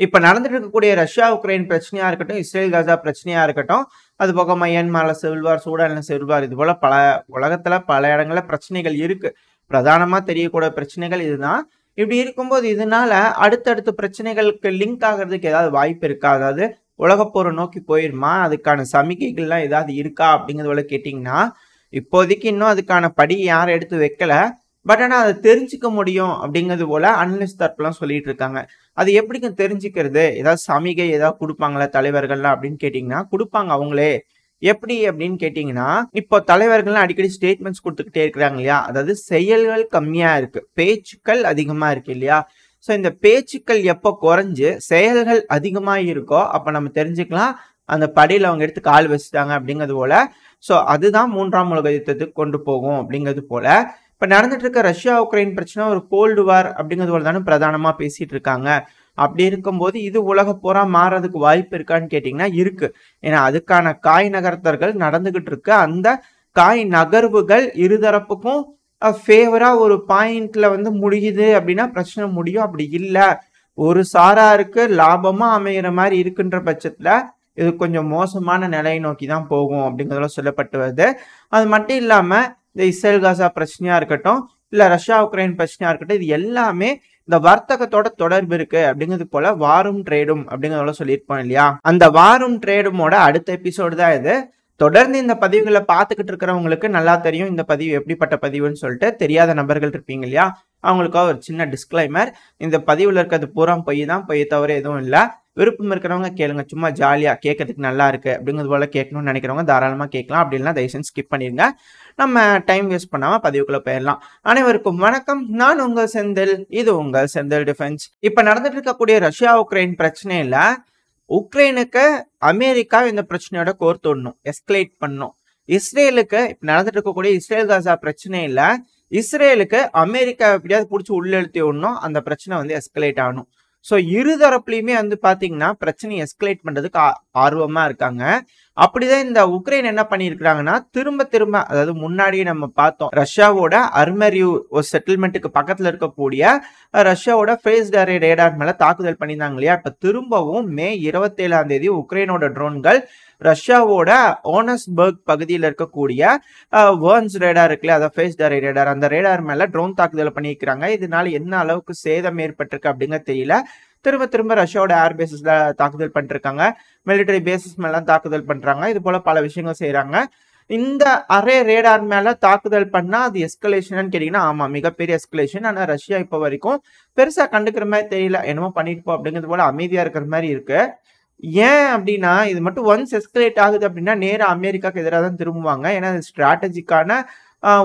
இப்ப நடந்துட்டு இருக்கக்கூடிய ரஷ்யா உக்ரைன் பிரச்சனையா இருக்கட்டும், இஸ்ரேல் காசா பிரச்சனையா இருக்கட்டும், அது போக மியான்மர்ல சிவில் வார், சூடான்ல சிவில் வார், இது போல உலகத்துல பல இடங்கள்ல பிரச்சனைகள் இருக்கு. பிரதானமா தெரியக்கூடிய பிரச்சனைகள் இதுதான். இப்படி இருக்கும்போது இதனால அடுத்தடுத்த பிரச்சனைகளுக்கு லிங்க் ஆகிறதுக்கு ஏதாவது வாய்ப்பு இருக்கா? அதாவது உலகப்போரை நோக்கி போயிருமா? அதுக்கான சமிக்கைகள்லாம் ஏதாவது இருக்கா அப்படிங்கிறது போல கேட்டீங்கன்னா, இப்போதைக்கு இன்னும் அதுக்கான படி யாரும் எடுத்து வைக்கல. பட் ஆனா அதை தெரிஞ்சுக்க முடியும் அப்படிங்கிறது போல அனலிஸ்ட் தரப்புலாம் சொல்லிட்டு இருக்காங்க. அது எப்படிங்க தெரிஞ்சுக்கிறது? ஏதாவது சமிகை ஏதாவது கொடுப்பாங்களா தலைவர்கள்லாம் அப்படின்னு கேட்டீங்கன்னா, கொடுப்பாங்க அவங்களே. எப்படி அப்படின்னு கேட்டீங்கன்னா, இப்போ தலைவர்கள்லாம் அடிக்கடி ஸ்டேட்மெண்ட்ஸ் கொடுத்துக்கிட்டே இருக்கிறாங்க இல்லையா? அதாவது செயல்கள் கம்மியா இருக்கு, பேச்சுக்கள் அதிகமா இருக்கு இல்லையா? ஸோ இந்த பேச்சுக்கள் எப்போ குறைஞ்சு செயல்கள் அதிகமா இருக்கோ அப்ப நம்ம தெரிஞ்சுக்கலாம் அந்த படியில அவங்க எடுத்து கால் வச்சுட்டாங்க அப்படிங்கிறது போல. ஸோ அதுதான் 3ஆம் உலக யுத்தத்துக்கு கொண்டு போகும் அப்படிங்கிறது போல. இப்ப நடந்துட்டு இருக்க ரஷ்யா உக்ரைன் பிரச்சனை ஒரு கோல்டு வார் அப்படிங்கிறது போல தானே பிரதானமா பேசிட்டு இருக்காங்க. அப்படி இருக்கும்போது இது உலக போரா மாறதுக்கு வாய்ப்பு இருக்கான்னு கேட்டீங்கன்னா இருக்கு. ஏன்னா அதுக்கான காய் நகர்த்தல்கள் நடந்துகிட்டு இருக்கு. அந்த காய் நகர்வுகள் இருதரப்புக்கும் ஃபேவரா ஒரு பாயிண்ட்ல வந்து முடியுது அப்படின்னா பிரச்சனை முடியும். அப்படி இல்லை, ஒரு சாராருக்கு லாபமா அமைகிற மாதிரி இருக்குன்ற பட்சத்துல இது கொஞ்சம் மோசமான நிலையை நோக்கி தான் போகும் அப்படிங்கிறதெல்லாம் சொல்லப்பட்டு வருது. அது மட்டும் இல்லாம இந்த இஸ்ரேல் காசா பிரச்சனையா இருக்கட்டும், இல்ல ரஷ்யா உக்ரைன் பிரச்சனையா இருக்கட்டும், இது எல்லாமே இந்த வர்த்தகத்தோட தொடர்பு இருக்கு அப்படிங்கிறது போல வாரும் ட்ரேடும் அப்படிங்கிறத சொல்லியிருப்போம் இல்லையா? அந்த வாரும் ட்ரேடுமோட அடுத்த எபிசோடு தான் இது. தொடர்ந்து இந்த பதிவுகளை பார்த்துக்கிட்டு இருக்கிறவங்களுக்கு நல்லா தெரியும் இந்த பதிவு எப்படிப்பட்ட பதிவுன்னு சொல்லிட்டு. தெரியாத நபர்கள் இருப்பீங்க இல்லையா? அவங்களுக்காக ஒரு சின்ன டிஸ்க்ளைமர். இந்த பதிவுல இருக்கிறது பூரா பொய் தான், பொய் தவிர எதுவும் இல்லை. விருப்பம் இருக்கிறவங்க கேளுங்க, சும்மா ஜாலியா கேட்கறதுக்கு நல்லா இருக்கு அப்படிங்கிறது போல கேட்கணும்னு நினைக்கிறவங்க தாராளமா கேட்கலாம். அப்படி இல்லைன்னா தயவுசெய்து ஸ்கிப் பண்ணிருங்க. நம்ம டைம் வேஸ்ட் பண்ணாம பதிவுக்குள்ள போயிடலாம். அனைவருக்கும் வணக்கம், நான் உங்கள் செந்தில், இது உங்கள் செந்தில் டிஃபென்ஸ். இப்ப நடந்துட்டு இருக்கக்கூடிய ரஷ்யா உக்ரைன் பிரச்சனையில உக்ரைனுக்கு அமெரிக்கா இந்த பிரச்சனையோட கோர்த்துடணும், எஸ்கலேட் பண்ணும். இஸ்ரேலுக்கு இப்ப நடந்துட்டு இருக்கக்கூடிய இஸ்ரேல் காசா பிரச்சனையில இஸ்ரேலுக்கு அமெரிக்கா எப்படியாவது பிடிச்சி உள்ள எழுத்தி விடணும், அந்த பிரச்சனை வந்து எஸ்கலேட் ஆகணும். ஸோ இருதரப்புலையுமே வந்து பாத்தீங்கன்னா பிரச்சனை எஸ்கலேட் பண்றதுக்கு ஆர்வமா இருக்காங்க. அப்படிதான் இந்த உக்ரைன் என்ன பண்ணிருக்காங்கன்னா திரும்ப திரும்ப, அதாவது முன்னாடியே நம்ம பார்த்தோம் ரஷ்யாவோட அர்மரியூ ஒரு செட்டில்மெண்ட்டுக்கு பக்கத்துல இருக்கக்கூடிய ரஷ்யாவோட ஃபேஸ்ட் அரே ரேடார் மேல தாக்குதல் பண்ணியிருந்தாங்க இல்லையா? இப்ப திரும்பவும் மே 27ஆம் தேதி உக்ரைனோட ட்ரோன்கள் ரஷ்யாவோட ஓனஸ்பர்க் பகுதியில் இருக்கக்கூடிய வேர்ன்ஸ் ரேடார் இருக்குல்ல, அதாவது ஃபேஸ்ட் அரே ரேடார், அந்த ரேடார் மேல ட்ரோன் தாக்குதல் பண்ணியிருக்கிறாங்க. இதனால என்ன அளவுக்கு சேதம் ஏற்பட்டிருக்கு அப்படிங்கிறது தெரியல. திரும்ப திரும்ப ரஷ்யாவோட ஏர் பேசஸ்ல தாக்குதல் பண்ணிருக்காங்க, மிலிட்டரி பேசஸ் மேல தாக்குதல் பண்றாங்க, இது போல பல விஷயங்கள் செய்யறாங்க. இந்த அரே ரேடார் மேல தாக்குதல் பண்ணா அது எஸ்கலேஷன் கேட்டீங்கன்னா ஆமா, மிகப்பெரிய எஸ்கலேஷன். ஆனா ரஷ்யா இப்ப வரைக்கும் பெருசா கண்டுக்கிற மாதிரி தெரியல, என்னமோ பண்ணிட்டு போ அப்படிங்கிறது போல அமைதியா இருக்கிற மாதிரி இருக்கு. ஏன் அப்படின்னா இது மட்டும் ஒன்ஸ் எஸ்கலேட் ஆகுது அப்படின்னா நேரா அமெரிக்காவுக்கு எதிராக தான் திரும்புவாங்க. ஏன்னா ஸ்ட்ராட்டஜிக்கான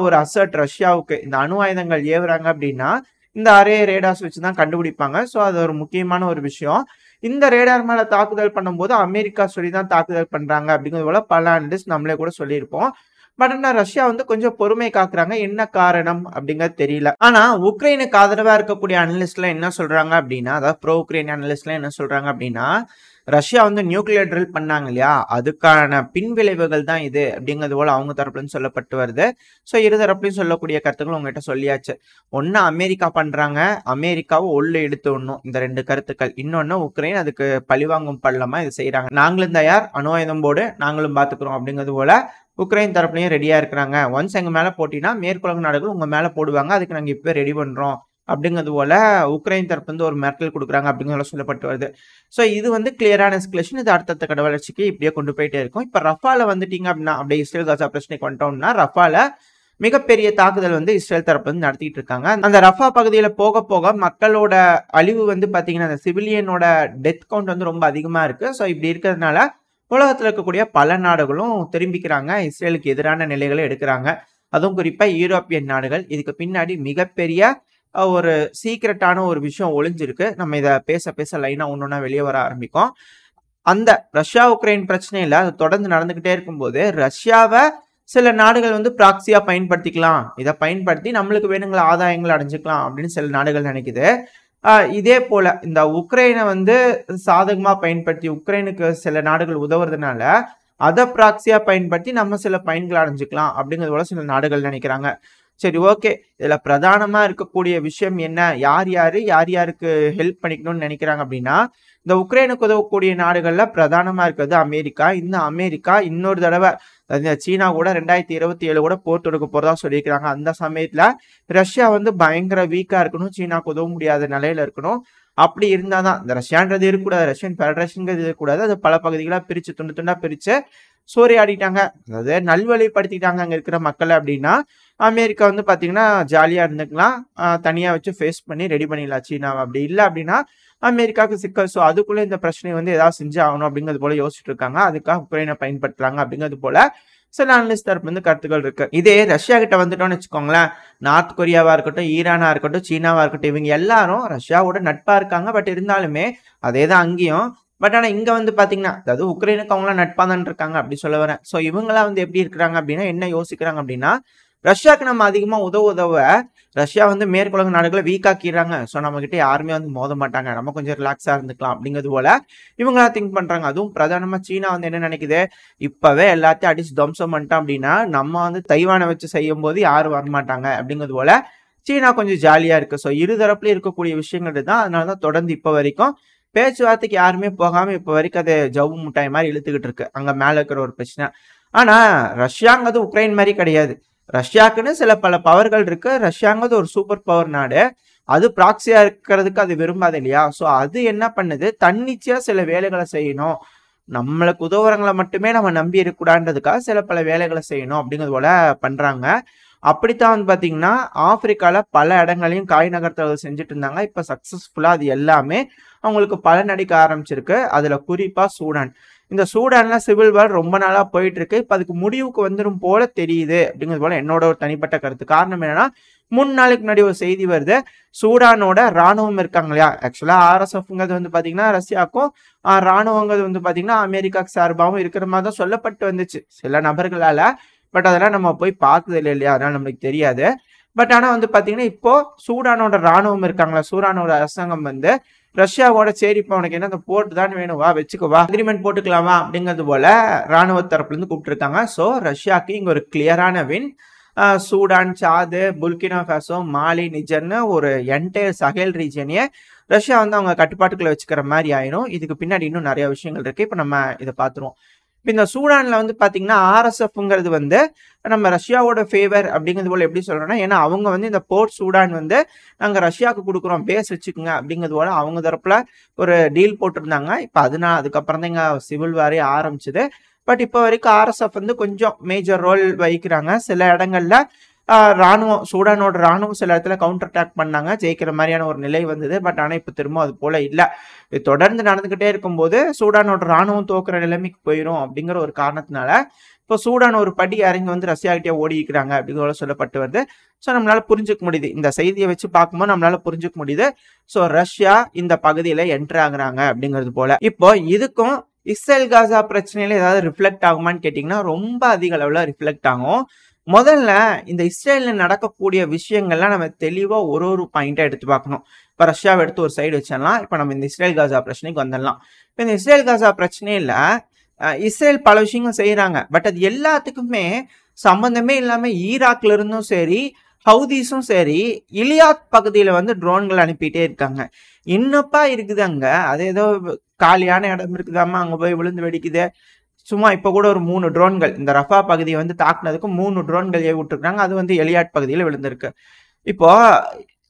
ஒரு அசர்ட் ரஷ்யாவுக்கு. இந்த அணு ஆயுதங்கள் ஏவுறாங்க அப்படின்னா இந்த அரே ரேடார்ஸ் வச்சு தான் கண்டுபிடிப்பாங்க. ஸோ அது ஒரு முக்கியமான ஒரு விஷயம். இந்த ரேடார் மேல தாக்குதல் பண்ணும்போது அமெரிக்கா சொல்லி தான் தாக்குதல் பண்றாங்க அப்படிங்கிறது போல பல அனலிஸ்ட் நம்மளே கூட சொல்லியிருப்போம். பட் ஆனா ரஷ்யா வந்து கொஞ்சம் பொறுமை காக்குறாங்க. என்ன காரணம் அப்படிங்கிறது தெரியல. ஆனா உக்ரைனுக்கு ஆதரவா இருக்கக்கூடிய அனலிஸ்ட்ல என்ன சொல்றாங்க அப்படின்னா, அதாவது ப்ரோ உக்ரைன் அனலிஸ்ட்ல என்ன சொல்றாங்க அப்படின்னா, ரஷ்யா வந்து நியூக்ளியர் ட்ரில் பண்ணாங்க இல்லையா, அதுக்கான பின்விளைவுகள் தான் இது அப்படிங்கிறது போல அவங்க தரப்புல இருந்து சொல்லப்பட்டு வருது. ஸோ இருதரப்புலையும் சொல்லக்கூடிய கருத்துக்கள் உங்ககிட்ட சொல்லியாச்சு. ஒன்னு அமெரிக்கா பண்றாங்க, அமெரிக்காவை உள்ள இழுத்து விடணும், இந்த ரெண்டு கருத்துக்கள். இன்னொன்னு உக்ரைன் அதுக்கு பழிவாங்கும் பள்ளமா இது செய்யறாங்க. நாங்களும் தயார், அணு ஆயுதம் போடு, நாங்களும் பாத்துக்கிறோம் அப்படிங்கிறது போல உக்ரைன் தரப்புலையும் ரெடியா இருக்கிறாங்க. ஒன்ஸ் எங்க மேல போட்டினா மேற்குலக நாடுகள் உங்க மேல போடுவாங்க, அதுக்கு நாங்க இப்ப ரெடி பண்றோம் அப்படிங்கிறது போல உக்ரைன் தரப்பு வந்து ஒரு மிரட்டல் கொடுக்குறாங்க அப்படிங்கிறத சொல்லப்பட்டு வருது. ஸோ இது வந்து கிளியரான எஸ்கலேஷன். இது அடுத்தடுத்த கட வளர்ச்சிக்கு இப்படியே கொண்டு போயிட்டே இருக்கும். இப்ப ரஃபால வந்துட்டீங்க அப்படின்னா, அப்படியே இஸ்ரேல் காசா பிரச்சனைக்கு வந்துட்டோம்னா, ரஃபால மிகப்பெரிய தாக்குதல் வந்து இஸ்ரேல் தரப்பு வந்து நடத்திட்டு இருக்காங்க. அந்த ரஃபா பகுதியில போக போக மக்களோட அழிவு வந்து பாத்தீங்கன்னா அந்த சிவிலியனோட டெத் கவுண்ட் வந்து ரொம்ப அதிகமா இருக்கு. ஸோ இப்படி இருக்கிறதுனால உலகத்துல இருக்கக்கூடிய பல நாடுகளும் திரும்பிக்கிறாங்க, இஸ்ரேலுக்கு எதிரான நிலைகளை எடுக்கிறாங்க. அதுவும் குறிப்பா யூரோப்பியன் நாடுகள். இதுக்கு பின்னாடி மிகப்பெரிய ஒரு சீக்ரெட்டான ஒரு விஷயம் ஒளிஞ்சிருக்கு. நம்ம இதை பேச பேச லைனா ஒன்னொன்னா வெளியே வர ஆரம்பிக்கும். அந்த ரஷ்யா உக்ரைன் பிரச்சனையில அது தொடர்ந்து நடந்துகிட்டே இருக்கும்போது ரஷ்யாவை சில நாடுகள் வந்து ப்ராக்சியா பயன்படுத்திக்கலாம், இதை பயன்படுத்தி நம்மளுக்கு வேணுங்கிற ஆதாயங்கள் அடைஞ்சுக்கலாம் அப்படின்னு சில நாடுகள் நினைக்குது. இதே போல இந்த உக்ரைனை வந்து சாதகமா பயன்படுத்தி உக்ரைனுக்கு சில நாடுகள் உதவுறதுனால அதை ப்ராக்சியா பயன்படுத்தி நம்ம சில பயன்கள் அடைஞ்சுக்கலாம் அப்படிங்கிறது போல சில நாடுகள் நினைக்கிறாங்க. சரி, ஓகே, இதுல பிரதானமா இருக்கக்கூடிய விஷயம் என்ன, யார் யாருக்கு ஹெல்ப் பண்ணிக்கணும்னு நினைக்கிறாங்க அப்படின்னா, இந்த உக்ரைனுக்கு உதவக்கூடிய நாடுகள்ல பிரதானமா இருக்கிறது அமெரிக்கா. இந்த அமெரிக்கா இன்னொரு தடவை சீனா கூட 2027 கூட போர் தொடுக்க போறதா சொல்லியிருக்கிறாங்க. அந்த சமயத்துல ரஷ்யா வந்து பயங்கர வீக்கா இருக்கணும், சீனாக்கு உதவ முடியாத நிலையில இருக்கணும். அப்படி இருந்தாதான் இந்த ரஷ்யான்றது இருக்கக்கூடாது, ரஷ்யன் ஃபெடரேஷன்ங்கிறது இருக்கக்கூடாது. அது பல பகுதிகளா பிரிச்சு துண்டு துண்டா பிரிச்சு சூறையாடிட்டாங்க, அதாவது நல்வழிப்படுத்திட்டாங்க அங்க இருக்கிற மக்களை. அப்படின்னா அமெரிக்கா வந்து பாத்தீங்கன்னா ஜாலியா இருந்துக்கலாம், தனியா வச்சு ஃபேஸ் பண்ணி ரெடி பண்ணிடலாம் சீனாவை. அப்படி இல்லை அப்படின்னா அமெரிக்காவுக்கு சிக்கல். ஸோ அதுக்குள்ள இந்த பிரச்சனை வந்து ஏதாவது செஞ்சு ஆகணும் அப்படிங்கிறது போல யோசிச்சுட்டு இருக்காங்க. அதுக்காக உக்ரைனை பயன்படுத்துறாங்க அப்படிங்கிறது போல சில அனலிஸ்ட் தரப்பு வந்து கருத்துக்கள் இருக்கு. இதே ரஷ்யா கிட்ட வந்துட்டோம்னு வச்சுக்கோங்களேன், நார்த் கொரியாவா இருக்கட்டும், ஈரானா இருக்கட்டும், சீனாவா இருக்கட்டும், இவங்க எல்லாரும் ரஷ்யாவோட நட்பா இருக்காங்க. பட் இருந்தாலுமே அதே தான் அங்கேயும். பட் ஆனா இங்க வந்து பாத்தீங்கன்னா, அதாவது உக்ரைனுக்கு அவங்களாம் நட்பா தான் இருக்காங்க அப்படி சொல்ல வரேன். ஸோ இவங்களாம் வந்து எப்படி இருக்கிறாங்க அப்படின்னா, என்ன யோசிக்கிறாங்க அப்படின்னா, ரஷ்யாவுக்கு நம்ம அதிகமா உதவ ரஷ்யா வந்து மேற்குலக நாடுகளை வீக் ஆக்கிடுறாங்க. ஸோ நம்ம கிட்ட யாருமே வந்து மோத மாட்டாங்க, நம்ம கொஞ்சம் ரிலாக்ஸா இருந்துக்கலாம் அப்படிங்கிறது போல இவங்களா திங்க் பண்றாங்க. அதுவும் பிரதானமா சீனா வந்து என்ன நினைக்குது, இப்பவே எல்லாத்தையும் அடிச்சு துவம்சம் பண்ணிட்டோம் அப்படின்னா நம்ம வந்து தைவானை வச்சு செய்யும் போது யாரும் வரமாட்டாங்க அப்படிங்கிறது போல சீனா கொஞ்சம் ஜாலியா இருக்கு. ஸோ இருதரப்புலயும் இருக்கக்கூடிய விஷயங்கள் தான். அதனாலதான் தொடர்ந்து இப்ப வரைக்கும் பேச்சுவார்த்தைக்கு யாருமே போகாம இப்ப வரைக்கும் அது ஜவ்வு முட்டாய் மாதிரி இழுத்துக்கிட்டு இருக்கு, அங்க மேல இருக்கிற ஒரு பிரச்சனை. ஆனா ரஷ்யாங்கிறது உக்ரைன் மாதிரி கிடையாது. ரஷ்யாக்குன்னு சில பல பவர்கள் இருக்கு. ரஷ்யாங்கிறது ஒரு சூப்பர் பவர் நாடு, அது ப்ராக்சியா இருக்கிறதுக்கு அது விரும்பாது இல்லையா. ஸோ அது என்ன பண்ணுது, தன்னிச்சையா சில வேலைகளை செய்யணும், நம்மளுக்கு உதவுறவங்களை மட்டுமே நம்ம நம்பி இருக்கக்கூடாதுன்றதுக்காக சில பல வேலைகளை செய்யணும் அப்படிங்கிறது போல பண்றாங்க. அப்படித்தான் வந்து பாத்தீங்கன்னா ஆப்பிரிக்கால பல இடங்களையும் காய் நகர்த்தல் செஞ்சுட்டு இருந்தாங்க. இப்ப சக்சஸ்ஃபுல்லா அது எல்லாமே அவங்களுக்கு பலன் அடிக்க ஆரம்பிச்சிருக்கு. அதுல குறிப்பா சூடான். இந்த சூடான்ல சிவில் வார் ரொம்ப நாளா போயிட்டு இருக்கு. இப்ப அதுக்கு முடிவுக்கு வந்துடும் போல தெரியுது அப்படிங்கிறது போல என்னோட ஒரு தனிப்பட்ட கருத்து. காரணம் என்னன்னா, 3 நாளைக்கு முன்னாடி ஒரு செய்தி வருது, சூடானோட ராணுவம் இருக்காங்க இல்லையா, ஆக்சுவலா RSFங்கிறது வந்து பாத்தீங்கன்னா ரஷ்யாவுக்கும், ராணுவங்கிறது வந்து பாத்தீங்கன்னா அமெரிக்காவுக்கு சார்பாகவும் இருக்கிற மாதிரி தான் சொல்லப்பட்டு வந்துச்சு சில நபர்களால. பட் அதெல்லாம் நம்ம போய் பார்த்தது இல்லை இல்லையா, அதனால நம்மளுக்கு தெரியாது. பட் ஆனா வந்து பாத்தீங்கன்னா இப்போ சூடானோட ராணுவம் இருக்காங்களா, சூடானோட அரசாங்கம் வந்து ரஷ்யாவோட சரி இப்போ உனக்கு என்ன போட்டு தான் வேணும், வா வச்சுக்கோ, வா அக்ரிமெண்ட் போட்டுக்கலாமா அப்படிங்கிறது போல ராணுவ தரப்புல இருந்து கூப்பிட்டுருக்காங்க. ஸோ ரஷ்யாவுக்கு இங்க ஒரு கிளியரான வின். சூடான், சாது, புர்கினா ஃபாசோ, மாலி, நிஜர்னு ஒரு என்டையர் சஹேல் ரீஜனையே ரஷ்யா வந்து அவங்க கட்டுப்பாட்டுக்குள்ள வச்சுக்கிற மாதிரி ஆயிரும். இதுக்கு பின்னாடி இன்னும் நிறைய விஷயங்கள் இருக்கு, இப்போ நம்ம இதை பார்த்துருவோம். இப்போ இந்த சூடான்ல வந்து பாத்தீங்கன்னா RSFங்கிறது வந்து நம்ம ரஷ்யாவோட ஃபேவர் அப்படிங்கிறது போல எப்படி சொல்றோம்னா, ஏன்னா அவங்க வந்து இந்த போர்ட் சூடான் வந்து நாங்க ரஷ்யாவுக்கு கொடுக்குறோம், பேஸ் வச்சுக்கோங்க அப்படிங்கிறது போல அவங்க தரப்புல ஒரு டீல் போட்டிருந்தாங்க. இப்போ அதுக்கப்புறம் தான் இங்க சிவில் வாரே ஆரம்பிச்சது. பட் இப்போ வரைக்கும் RSF வந்து கொஞ்சம் மேஜர் ரோல் வகிக்கிறாங்க. சில இடங்கள்ல ராணுவம், சூடானோட ராணுவம் சில இடத்துல கவுண்டர் அட்டாக் பண்ணாங்க, ஜெயிக்கிற மாதிரியான ஒரு நிலை வந்தது. பட் ஆனால் இப்போ திரும்ப அது போல இல்லை. இது தொடர்ந்து நடந்துகிட்டே இருக்கும்போது சூடானோட ராணுவம் தோக்குற நிலைமைக்கு போயிடும் அப்படிங்கிற ஒரு காரணத்தினால இப்போ சூடான் ஒரு படி இறங்கி வந்து ரஷ்யாகிட்டே ஓடிக்கிறாங்க அப்படிங்கிற சொல்லப்பட்டு வருது. ஸோ நம்மளால புரிஞ்சுக்க முடியுது, இந்த செய்தியை வச்சு பார்க்கும்போது நம்மளால புரிஞ்சுக்க முடியுது. ஸோ ரஷ்யா இந்த பகுதியில என்டர் ஆகுறாங்க அப்படிங்கிறது போல. இப்போ இதுக்கும் இஸ்ரேல் காசா பிரச்சனையில ஏதாவது ரிஃப்ளெக்ட் ஆகுமான்னு கேட்டீங்கன்னா ரொம்ப அதிக அளவுல ரிஃப்ளெக்ட் ஆகும். முதல்ல இந்த இஸ்ரேல்ல நடக்கக்கூடிய விஷயங்கள்லாம் நம்ம தெளிவா ஒரு பாயிண்டா எடுத்து பார்க்கணும். இப்ப ரஷ்யாவை எடுத்து ஒரு சைடு வச்சிடலாம். இப்ப நம்ம இந்த இஸ்ரேல் காசா பிரச்சனைக்கு வந்துடலாம். இப்ப இந்த இஸ்ரேல் காசா பிரச்சனையில இஸ்ரேல் பல விஷயங்கள் செய்யறாங்க. பட் அது எல்லாத்துக்குமே சம்பந்தமே இல்லாம ஈராக்ல இருந்தும் சரி, ஹவுதீஸும் சரி, இலியாத் பகுதியில வந்து ட்ரோன்கள் அனுப்பிட்டே இருக்காங்க. இன்னப்பா இருக்குது அங்க, அது ஏதோ காலியான இடம் இருக்குதாமா, அங்க போய் விழுந்து வெடிக்குது. சும்மா இப்ப கூட ஒரு 3 ட்ரோன்கள் இந்த ரஃபா பகுதியை வந்து தாக்குனதுக்கு 3 ட்ரோன்கள் ஏவி விட்டுருக்காங்க. அது வந்து எலியாட் பகுதியில விழுந்திருக்கு. இப்போ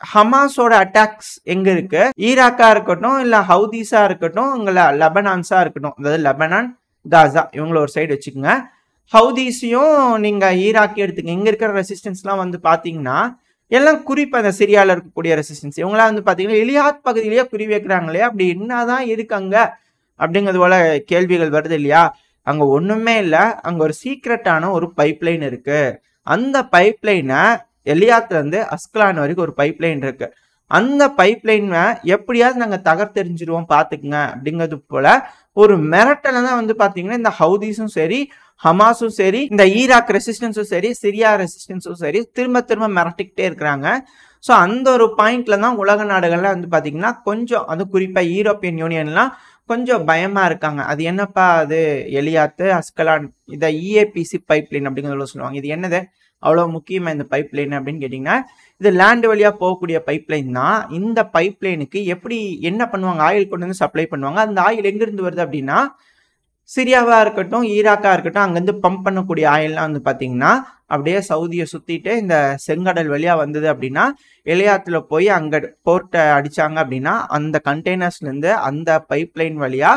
ஹமாஸோட அட்டாக்ஸ் எங்க இருக்கு, ஈராக்கா இருக்கட்டும் இல்ல ஹவுதீஸா இருக்கட்டும், லெபனான்ஸா இருக்கட்டும், அதாவது லெபனான், காசா இவங்கள ஒரு சைடு வச்சுக்கோங்க. ஹவுதீஸையும் நீங்க ஈராக்கி எடுத்துங்க. இங்க இருக்கிற ரெசிஸ்டன்ஸ் எல்லாம் வந்து பாத்தீங்கன்னா எல்லாம் குறிப்பா அந்த சிரியால இருக்கக்கூடிய ரெசிஸ்டன்ஸ் இவங்களாம் வந்து பாத்தீங்கன்னா எலியாத் பகுதியிலேயே குறி வைக்கிறாங்களே, அப்படி என்னதான் இருக்கு அங்க அப்படிங்கிறது போல கேள்விகள் வருது இல்லையா. அங்க ஒண்ணுமே இல்லை, அங்க ஒரு சீக்ரெட்டான ஒரு பைப்லைன் இருக்கு. அந்த பைப்லைனை எலியாத்துல இருந்து அஸ்கலான் வரைக்கும் ஒரு பைப்லைன் இருக்கு. அந்த பைப்லைனை எப்படியாவது நாங்க தகர்த்தெறிஞ்சிருவோம் பாத்துக்குங்க அப்படிங்கிறது போல ஒரு மிரட்டல தான் வந்து பாத்தீங்கன்னா இந்த ஹவுதீஸும் சரி, ஹமாஸும் சரி, இந்த ஈராக் ரெசிஸ்டன்ஸும் சரி, சிரியா ரெசிஸ்டன்ஸும் சரி திரும்ப திரும்ப மிரட்டிக்கிட்டே இருக்கிறாங்க. ஸோ அந்த ஒரு பாயிண்ட்ல தான் உலக நாடுகள்லாம் வந்து பாத்தீங்கன்னா கொஞ்சம், அது குறிப்பா யூரோப்பியன் யூனியன்லாம் கொஞ்சம் பயமா இருக்காங்க. அது என்னப்பா அது எலியாத்து, அஸ்கலான், இதை EAPC பைப்லைன் அப்படிங்கிறத சொல்லுவாங்க. இது என்னது, அவ்வளவு முக்கியமா இந்த பைப் லைன் அப்படின்னு கேட்டீங்கன்னா, இது லேண்ட் வழியா போகக்கூடிய பைப் லைன் தான். இந்த பைப் லைனுக்கு எப்படி என்ன பண்ணுவாங்க, ஆயில் கொண்டு வந்து சப்ளை பண்ணுவாங்க. அந்த ஆயில் எங்கிருந்து வருது அப்படின்னா, சிரியாவா இருக்கட்டும், ஈராக்கா இருக்கட்டும், அங்கிருந்து பம்ப் பண்ணக்கூடிய ஆயில்லாம் வந்து பாத்தீங்கன்னா அப்படியே சவுதியை சுத்திட்டு இந்த செங்கடல் வழியா வந்தது அப்படின்னா, எலியாத்துல போய் அங்க போர்ட்டை அடிச்சாங்க அப்படின்னா, அந்த கண்டெய்னர்ஸ்ல இருந்து அந்த பைப் லைன் வழியா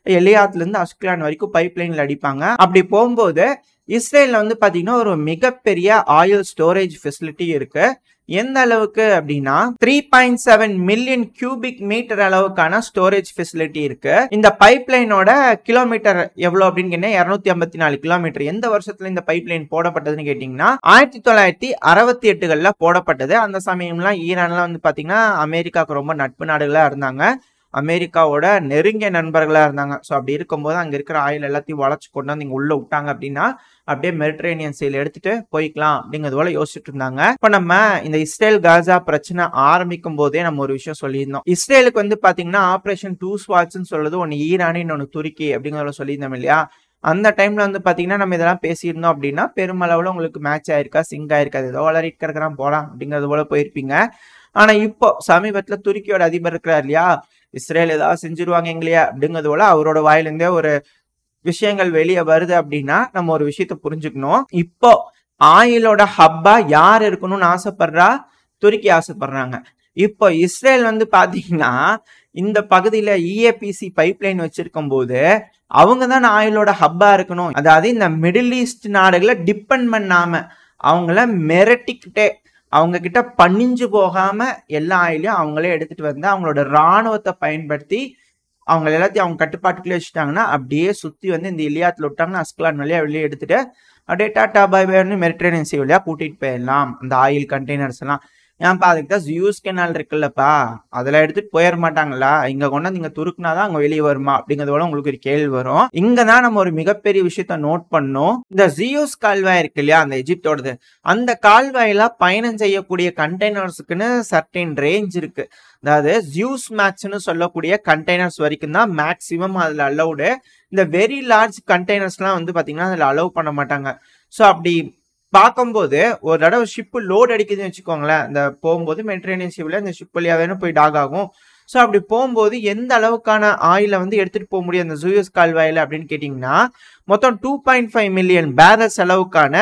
எலியாத்துல இருந்து அஸ்கலான் வரைக்கும் பைப் லைன்ல அடிப்பாங்க. அப்படி போகும்போது இஸ்ரேல்ல வந்து பாத்தீங்கன்னா ஒரு மிகப்பெரிய ஆயில் ஸ்டோரேஜ் ஃபெசிலிட்டி இருக்கு. எந்த அளவுக்கு அப்படின்னா 3.7 மில்லியன் கியூபிக் மீட்டர் அளவுக்கான ஸ்டோரேஜ் ஃபெசிலிட்டி இருக்கு. இந்த பைப் லைனோட கிலோமீட்டர் எவ்வளவு அப்படின்னு கேட்டீங்கன்னா 254 கிலோமீட்டர். எந்த வருஷத்துல இந்த பைப் லைன் போடப்பட்டதுன்னு கேட்டீங்கன்னா 1968ல போடப்பட்டது. அந்த சமயம்லாம் ஈரான்லாம் வந்து பாத்தீங்கன்னா அமெரிக்காவுக்கு ரொம்ப நட்பு நாடுகளா இருந்தாங்க. அமெரிக்காவோட நெருங்கிய நண்பர்களா இருந்தாங்க. ஸோ அப்படி இருக்கும்போது அங்க இருக்கிற ஆயில் எல்லாத்தையும் வளைச்சு கொண்டு வந்து இங்க உள்ள விட்டாங்க அப்படின்னா அப்படியே மெடிட்ரேனியன் சீல் எடுத்துட்டு போய்க்கலாம் அப்படிங்கிறது போல யோசிச்சுட்டு இருந்தாங்க. இப்ப நம்ம இந்த இஸ்ரேல் காசா பிரச்சனை ஆரம்பிக்கும் போதே நம்ம ஒரு விஷயம் சொல்லியிருந்தோம். இஸ்ரேலுக்கு வந்து பாத்தீங்கன்னா ஆபரேஷன் 2 ஸ்வாட்ஸ்ன்னு சொல்றது ஒன்னு ஈரான், இன்னொன்னு துருக்கி அப்படிங்கிறத சொல்லியிருந்தோம் இல்லையா? அந்த டைம்ல வந்து பாத்தீங்கன்னா நம்ம இதெல்லாம் பேசியிருந்தோம் அப்படின்னா பெருமளவுல உங்களுக்கு மேட்ச் ஆயிருக்கா, சிங்க் ஆயிருக்காது, ஏதோ வளரிட்டு இருக்கிறான் போலாம் அப்படிங்கிறது போல போயிருப்பீங்க. ஆனா இப்போ சமீபத்துல துருக்கியோட அதிபர் இருக்கிறார் இல்லையா, இஸ்ரேல் ஏதாவது செஞ்சிருவாங்க எங்களையா அப்படிங்கிறது போல அவரோட வாயிலிருந்தே ஒரு விஷயங்கள் வெளியே வருது அப்படின்னா நம்ம ஒரு விஷயத்த புரிஞ்சுக்கணும். இப்போ ஆயிலோட ஹப்பா யார் இருக்கணும்னு ஆசைப்படுறா? துருக்கி ஆசைப்படுறாங்க. இப்போ இஸ்ரேல் வந்து பாத்தீங்கன்னா இந்த பகுதியில இஏபிசி பைப் லைன் வச்சிருக்கும் போது அவங்க தான் ஆயிலோட ஹப்பா இருக்கணும். அதாவது இந்த மிடில் ஈஸ்ட் நாடுகளை டிபெண்ட் பண்ணாம அவங்கள மிரட்டிக்கிட்டே அவங்க கிட்ட பணிஞ்சு போகாம எல்லா ஆயிலையும் அவங்களே எடுத்துட்டு வந்து அவங்களோட ராணுவத்தை பயன்படுத்தி அவங்க எல்லாத்தையும் அவங்க கட்டுப்பாட்டுக்குள்ளே வச்சுட்டாங்கன்னா அப்படியே சுத்தி வந்து இந்த எலியாத்துல விட்டாங்கன்னா அஸ்கலான் வழியா வெளியே எடுத்துட்டு அப்படியே டாட்டா பாய் பாய்னு மெடிட்ரேனியன் சி வழியா கூட்டிட்டு போயிடலாம் அந்த ஆயில் கண்டெய்னர்ஸ் எல்லாம். ஏன்ப்பா அதுக்கு தான் ஜியூஸ் கெனால் இருக்குல்லப்பா, அதில் எடுத்துட்டு போயிட மாட்டாங்களா? இங்க கொண்டு நீங்க துருக்குனாதான் அங்க வெளியே வருமா அப்படிங்கிறதோட உங்களுக்கு ஒரு கேள்வி வரும். இங்கதான் நம்ம ஒரு மிகப்பெரிய விஷயத்த நோட் பண்ணோம். இந்த ஜியூஸ் கால்வாய் இருக்கு இல்லையா, அந்த எஜிப்தோடது, அந்த கால்வாயில பயணம் செய்யக்கூடிய கண்டெய்னர்ஸுக்குன்னு சர்டைன் ரேஞ்ச் இருக்கு. அதாவது ஜியூஸ் மேக்ஸ்ன்னு சொல்லக்கூடிய கண்டெய்னர்ஸ் வரைக்கும் தான் மேக்சிமம் அதுல அலௌடு. இந்த வெரி லார்ஜ் கண்டெய்னர்ஸ்லாம் வந்து பாத்தீங்கன்னா அதுல அலோவ் பண்ண மாட்டாங்க. ஸோ அப்படி பார்க்கும்போது ஒரு தடவை ஷிப்பு லோட் அடிக்குதுன்னு வச்சுக்கோங்களேன், இந்த போகும்போது மெடிட்ரேனியன் சீவில் இந்த ஷிப் வழியாவே போய் டாக் ஆகும். ஸோ அப்படி போகும்போது எந்த அளவுக்கான ஆயிலை வந்து எடுத்துட்டு போக முடியும் அந்த ஜூயஸ் கால்வாயில் அப்படின்னு கேட்டிங்கன்னா மொத்தம் 2.5 மில்லியன் பேரல்ஸ் அளவுக்கான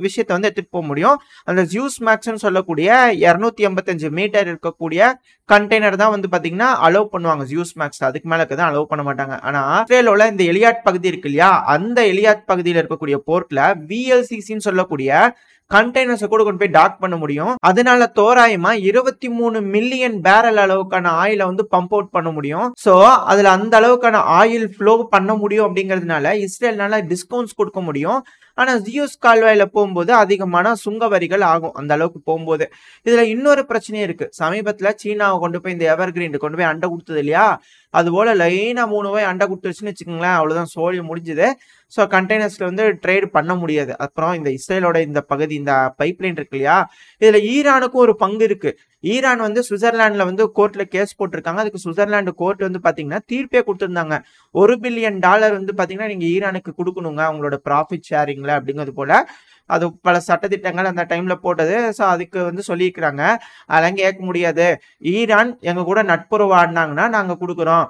விஷயத்தை வந்து எடுத்துட்டு போக முடியும். அந்த ஜூஸ் மேக்ஸ்ன்னு சொல்லக்கூடிய 285 மீட்டர் இருக்கக்கூடிய கண்டெய்னர் தான் வந்து பாத்தீங்கன்னா அலோவ் பண்ணுவாங்க ஜூஸ் மேக்ஸ். அதுக்கு மேல தான் அலோவ் பண்ண மாட்டாங்க. ஆனா இஸ்ரேலோட இந்த எலியாட் பகுதி இருக்கு இல்லையா, அந்த எலியாட் பகுதியில் இருக்கக்கூடிய போர்ட்ல VLCCன்னு சொல்லக்கூடிய கண்டெய்னர்ஸை கூட கொண்டு போய் டாக் பண்ண முடியும். அதனால தோராயமா 23 மில்லியன் பேரல் அளவுக்கான ஆயிலை வந்து பம்ப் அவுட் பண்ண முடியும். சோ அதுல அந்த அளவுக்கான ஆயில் ஃப்ளோ பண்ண முடியும் அப்படிங்கிறதுனால இஸ்ரேல்னால டிஸ்கவுண்ட்ஸ் கொடுக்க முடியும். ஆனா ஜியூஸ் கால்வாயில போகும்போது அதிகமான சுங்க வரிகள் ஆகும் அந்த அளவுக்கு போகும்போது. இதுல இன்னொரு பிரச்சனையும் இருக்கு. சமீபத்துல சீனாவை கொண்டு போய் இந்த எவர் கிரீன் கொண்டு போய் அண்டை கொடுத்தது இல்லையா, அது போல லைனா 3 போய் அண்டை கொடுத்துருச்சுன்னு வச்சுக்கோங்களேன், அவ்வளவுதான், சோழி முடிஞ்சுது. ஸோ கண்டெய்னர்ஸ்ல வந்து ட்ரேட் பண்ண முடியாது. அப்புறம் இந்த இஸ்ரேலோட இந்த பகுதி இந்த பைப் லைன் இருக்கு இல்லையா, இதுல ஈரானுக்கும் ஒரு பங்கு இருக்கு. ஈரான் வந்து சுவிட்சர்லாந்துல வந்து கோர்ட்ல கேஸ் போட்டிருக்காங்க. அதுக்கு சுவிட்சர்லாந்து கோர்ட் வந்து பாத்தீங்கன்னா தீர்ப்பே கொடுத்திருந்தாங்க. $1 பில்லியன் வந்து பாத்தீங்கன்னா நீங்க ஈரானுக்கு கொடுக்கணுங்க உங்களோட ப்ராஃபிட் ஷேரிங்ல அப்படிங்கிறது போல. அது பல சட்டத்திட்டங்கள் அந்த டைம்ல போட்டது. ஸோ அதுக்கு வந்து சொல்லியிருக்கிறாங்க, அதெல்லாம் கேட்க முடியாது, ஈரான் எங்க கூட நட்புறவு ஆடினாங்கன்னா நாங்க கொடுக்குறோம்,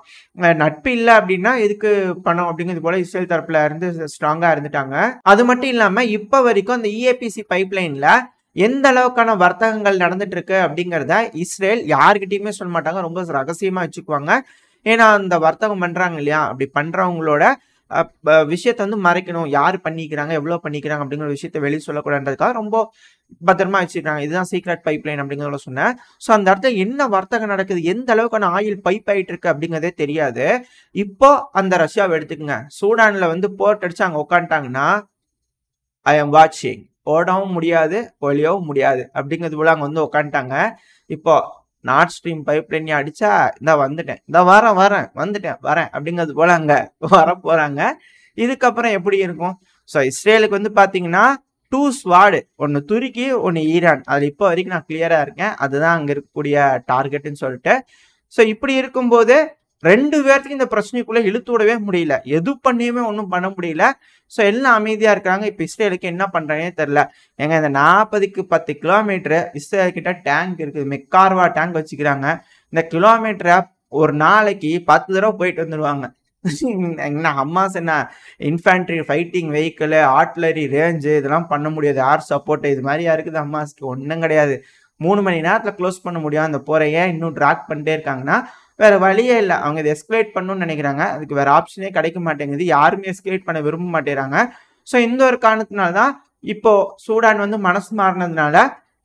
நட்பு இல்லை அப்படின்னா எதுக்கு பணம் அப்படிங்கிறது போல இஸ்ரேல் தரப்புல இருந்து ஸ்ட்ராங்கா இருந்துட்டாங்க. அது மட்டும் இல்லாம இப்ப வரைக்கும் அந்த இஏபிசி பைப் லைன்ல எந்த அளவுக்கான வர்த்தகங்கள் நடந்துட்டு இருக்கு அப்படிங்கிறத இஸ்ரேல் யாருக்கிட்டையுமே சொல்ல மாட்டாங்க, ரொம்ப ரகசியமா வச்சுக்குவாங்க. ஏன்னா அந்த வர்த்தகம் பண்றாங்க இல்லையா, அப்படி பண்றவங்களோட விஷயத்த வந்து மறைக்கணும், யாரு பண்ணிக்கிறாங்க எவ்வளவு பண்ணிக்கிறாங்க அப்படிங்கிற விஷயத்த வெளியே சொல்லக்கூடாதுன்றதுக்காக ரொம்ப பத்திரமா வச்சிருக்காங்க. இதுதான் சீக்ரெட் பைப் லைன் அப்படிங்கிறத சொன்னேன். ஸோ அந்த இடத்துல என்ன வர்த்தகம் நடக்குது, எந்த அளவுக்கான ஆயில் பைப் ஆயிட்டு இருக்கு அப்படிங்கிறதே தெரியாது. இப்போ அந்த ரஷ்யாவை எடுத்துக்கங்க, சூடான்ல வந்து போர்ட் அடிச்சு அங்க உட்காந்துட்டாங்கன்னா ஐ எம் வாட்சிங், ஓடவும் முடியாது ஒழியவும் முடியாது அப்படிங்கிறது போல அங்க வந்து உட்காந்துட்டாங்க. இப்போ நார்த் ஸ்ட்ரீம் பைப் லைன் அடிச்சா இந்த வந்துட்டேன், இந்த வரேன் வந்துட்டேன் அப்படிங்கிறது போல அங்க வர போறாங்க. இதுக்கப்புறம் எப்படி இருக்கும்? ஸோ இஸ்ரேலுக்கு வந்து பாத்தீங்கன்னா 2 ஸ்வாடு, ஒன்னு துருக்கி ஒன்னு ஈரான். அதுல இப்போ வரைக்கும் நான் கிளியரா இருக்கேன், அதுதான் அங்க இருக்கக்கூடிய டார்கெட்னு சொல்லிட்டு. ஸோ இப்படி இருக்கும்போது 2 பேர்த்துக்கும் இந்த பிரச்சனைக்குள்ள இழுத்து விடவே முடியல. எது பண்ணியுமே ஒண்ணும் பண்ண முடியல. ஸோ எல்லாம் அமைதியா இருக்காங்க. இப்ப இஸ்ரேலுக்கு என்ன பண்றாங்கன்னே தெரியல. ஏங்க இந்த 40க்கு 10 கிலோமீட்டர் இஸ்ரேல் கிட்ட டேங்க் இருக்குது. மெக்கார்வா டேங்க் வச்சுக்கிறாங்க. இந்த கிலோமீட்டரை ஒரு நாளைக்கு 10 தடவை போயிட்டு வந்துருவாங்க. என்ன ஹமாஸ் என்ன இன்ஃபேன்ட்ரி ஃபைட்டிங் வெஹிக்கிள், ஆர்ட்லரி ரேஞ்சு இதெல்லாம் பண்ண முடியாது. ஏர் சப்போர்ட் இது மாதிரியா இருக்குது ஹமாஸ்க்கு? ஒன்றும் கிடையாது. 3 மணி நேரத்தில் க்ளோஸ் பண்ண முடியும். அந்த போரையை இன்னும் ட்ராக் பண்ணிட்டே இருக்காங்கன்னா வேற வழியே இல்லை. அவங்க இதை எஸ்கலேட் பண்ணணும்னு நினைக்கிறாங்க. அதுக்கு வேற ஆப்ஷனே கிடைக்க மாட்டேங்குது. யாருமே எஸ்கலேட் பண்ண விரும்ப மாட்டேறாங்க. ஸோ இந்த ஒரு காரணத்தினால தான் இப்போ சூடான் வந்து மனசு மாறினதுனால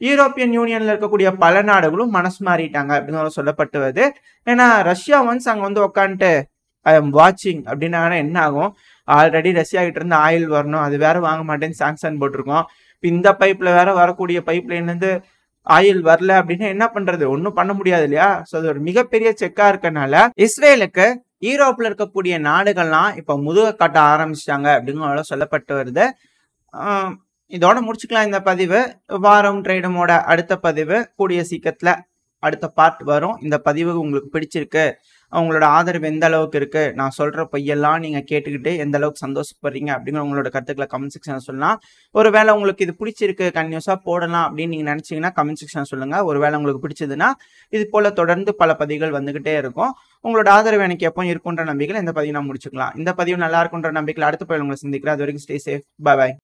யூரோப்பியன் யூனியன்ல இருக்கக்கூடிய பல நாடுகளும் மனசு மாறிட்டாங்க அப்படின்னு சொல்லப்பட்டு வருது. ஏன்னா ரஷ்யா ஒன்ஸ் அங்கே வந்து உட்காந்துட்டு ஐ எம் வாட்சிங் அப்படின்னாங்கன்னா என்ன ஆகும்? ஆல்ரெடி ரஷ்யா கிட்ட இருந்து ஆயில் வரணும், அது வேற வாங்க மாட்டேன்னு சாங்ஷன் போட்டிருக்கோம். இப்போ இந்த பைப்ல வேற வரக்கூடிய பைப் லைன்ல இருந்து ஆயில் வரல அப்படின்னா என்ன பண்றது? ஒன்றும் பண்ண முடியாது இல்லையா? ஸோ அது ஒரு மிகப்பெரிய செக்கா இருக்கனால இஸ்ரேலுக்கு யூரோப்ல இருக்கக்கூடிய நாடுகள்லாம் இப்போ முதுக காட்ட ஆரம்பிச்சிட்டாங்க அப்படின்னு சொல்லப்பட்டு வருது. இதோட முடிச்சுக்கலாம் இந்த பதிவு. வாரம் ட்ரேடமோட அடுத்த பதிவு கூடிய சீக்கிரத்துல அடுத்த பார்ட் வரும். இந்த பதிவு உங்களுக்கு பிடிச்சிருக்கு, அவங்களோட ஆதரவு எந்த அளவுக்கு இருக்கு, நான் சொல்ற பொய்யெல்லாம் நீங்க கேட்டுக்கிட்டு எந்த அளவுக்கு சந்தோஷப்படுறீங்க அப்படிங்கிற உங்களோட கருத்துக்களை கமெண்ட் செக்ஷன் சொல்லலாம். ஒருவேளை உங்களுக்கு இது பிடிச்சிருக்கு, கன்யூஸா போடலாம் அப்படின்னு நீங்க நினைச்சீங்கன்னா கமெண்ட் செக்ஷன் சொல்லுங்க. ஒருவேளை உங்களுக்கு பிடிச்சதுன்னா இது போல தொடர்ந்து பல பதிவுகள் வந்துகிட்டே இருக்கும். உங்களோட ஆதரவு எனக்கு எப்போ இருக்குன்ற நம்பிக்கையில் இந்த பதிவு நான் முடிச்சுக்கலாம். இந்த பதிவு நல்லா இருக்குன்ற நம்பிக்கையில் அடுத்த பதிவு உங்களை சந்திக்கிறேன். அது வரைக்கும் ஸ்டே சேஃப். Bye bye.